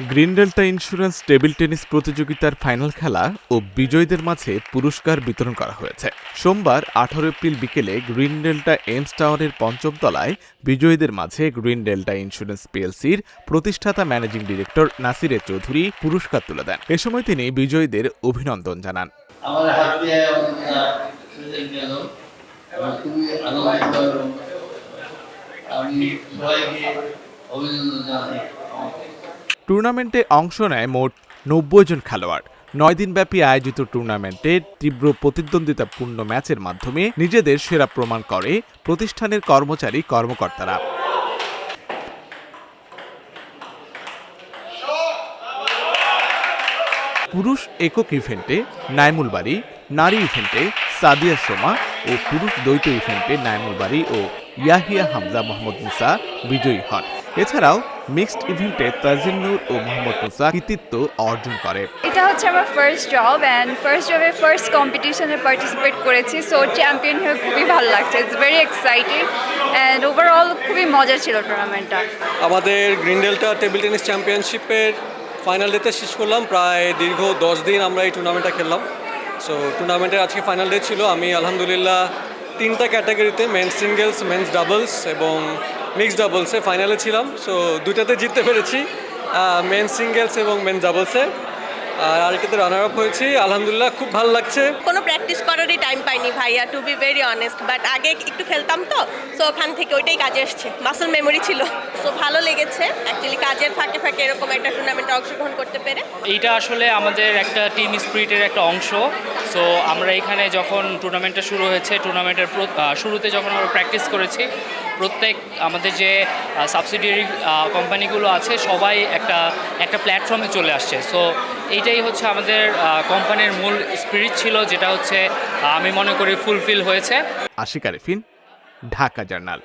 Green delta insurance table tennis প্রতিযোগিতার final খেলা ও বিজয়ীদের মাঝে পুরস্কার বিতরণ করা হয়েছে। সোমবার 18 এপ্রিল বিকেলে গ্রিন ডেল্টা এমস টাওয়ারের পঞ্চম তলায় বিজয়ীদের মাঝে গ্রিন ডেল্টা ইন্স্যুরেন্স পিএলসির প্রতিষ্ঠাতা ম্যানেজিং ডিরেক্টর নাসিরে চৌধুরী পুরস্কার তুলে দেন। এ সময় তিনি বিজয়ীদের অভিনন্দন জানান। টুর্নামেন্টে অংশ নেয় মোট 90 জন খেলোয়াড়। 9 দিনব্যাপী আয়োজিত টুর্নামেন্টে তীব্র প্রতিদ্বন্দ্বিতাপূর্ণ ম্যাচের মাধ্যমে নিজেদের সেরা প্রমাণ করে প্রতিষ্ঠানের কর্মচারী কর্মকর্তারা। পুরুষ একক ইভেন্টে নাইমুল বাড়ি, নারী ইভেন্টে সাদিয়া সোমা ও পুরুষ দ্বৈত ইভেন্টে নাইমুল বাড়ি ও ইয়াহিয়া হামজা মোহাম্মদ মুসা বিজয়ী হন। এছাড়াও মিক্সড ইভেন্টে তাজিন নূর ও মোহাম্মদ মুসা কৃতিত্ব অর্জন করে। এটা হচ্ছে আমার ফার্স্ট জব অ্যান্ড ফার্স্ট জবে ফার্স্ট কম্পিটিশনে পার্টিসিপেট করেছি, সো চ্যাম্পিয়ন হয়ে খুবই ভালো লাগছে। It's very exciting and overall খুবই মজা ছিল টুর্নামেন্টটা। আমাদের গ্রিন ডেল্টা টেবিল টেনিস চ্যাম্পিয়নশিপের ফাইনাল ডেতে শেষ করলাম। প্রায় দীর্ঘ 10 দিন আমরা এই টুর্নামেন্টটা খেললাম। সো টুর্নামেন্টের আজকে ফাইনাল ডে ছিল। আমি আলহামদুলিল্লাহ 3টা ক্যাটাগরিতে মেন্স সিঙ্গেলস, মেন্স ডাবলস এবং মিক্সড ডাবলসে ফাইনালে ছিলাম। সো দুইটাতে জিততে পেরেছি, মেন্স সিঙ্গেলস এবং মেন্স ডাবলসে। আর আরেকটাতে রানার আপ হয়েছি। আলহামদুলিল্লাহ খুব ভালো লাগছে। কোনো প্র্যাকটিস করারই টাইম পাইনি ভাইয়া, to be very honest, but আগে একটু খেলতাম তো, সো ওখান থেকে ওইটাই কাজে এসছে, মাসল মেমোরি ছিল। সো ভালো লেগেছে অ্যাকচুয়ালি কাজের ফাঁকে ফাঁকে এরকম একটা টুর্নামেন্টে অংশগ্রহণ করতে পেরে। এইটা আসলে আমাদের একটা টিম স্পিরিটের একটা অংশ। সো আমরা এখানে যখন টুর্নামেন্টটা শুরু হয়েছে, টুর্নামেন্টের শুরুতে যখন আমরা প্র্যাকটিস করেছি, প্রত্যেক আমাদের যে সাবসিডিয়ারি কোম্পানিগুলো আছে সবাই একটা প্ল্যাটফর্মে চলে আসছে। সো এইটাই হচ্ছে আমাদের কোম্পানির মূল স্পিরিট ছিল, যেটা হচ্ছে আমি মনে করি ফুলফিল হয়েছে। আশিক আরেফিন, ঢাকা জার্নাল।